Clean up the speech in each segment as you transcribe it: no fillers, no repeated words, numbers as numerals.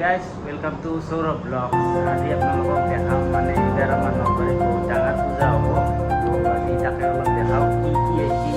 Guys welcome to Sourav blog. আজি আপোনালোকক দেখাম মানে এইবাৰ আমাৰ নলবাৰীত বহুত ডাঙৰ পূজা হ'ব। তো আজি তাকে অলপ দেখাওঁ কি কি আহিছে।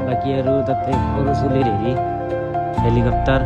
বাকি আৰু তাতে সৰু চলিৰ হেৰি হেলিকপ্টাৰ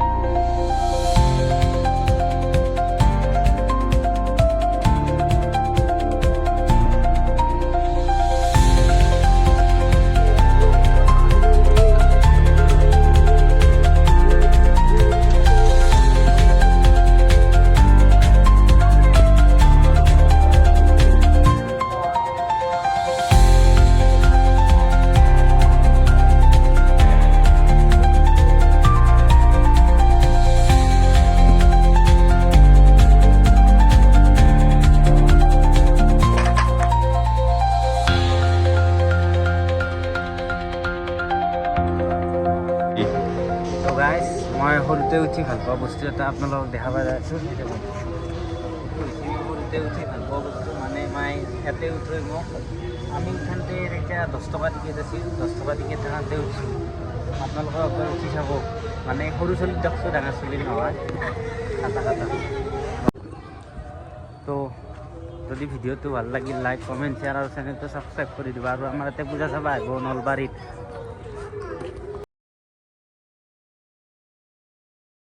গাইজ মই সৰুতে উঠি ভাল পোৱা বস্তু এটা আপোনালোকক দেখা পাই আছোঁ। সৰুতে উঠি ভাল পোৱা বস্তু মানে মই ইয়াতে উঠোঁ মোক আমি উঠানতে এতিয়া 10 টকা টিকেট আছিল, 10 টকা টিকেট থাকোঁতে উঠিছোঁ। আপোনালোকে একবাৰ উঠি চাব, মানে সৰু চলি দেখছোঁ, ডাঙৰ চলি নহয়, খাটা খাটা। তো যদি ভিডিঅ'টো ভাল লাগিল লাইক কমেণ্ট শ্বেয়াৰ আৰু চেনেলটো ছাবস্ক্ৰাইব কৰি দিব। আৰু আমাৰ ইয়াতে পূজা চাব আহিব নলবাৰীত।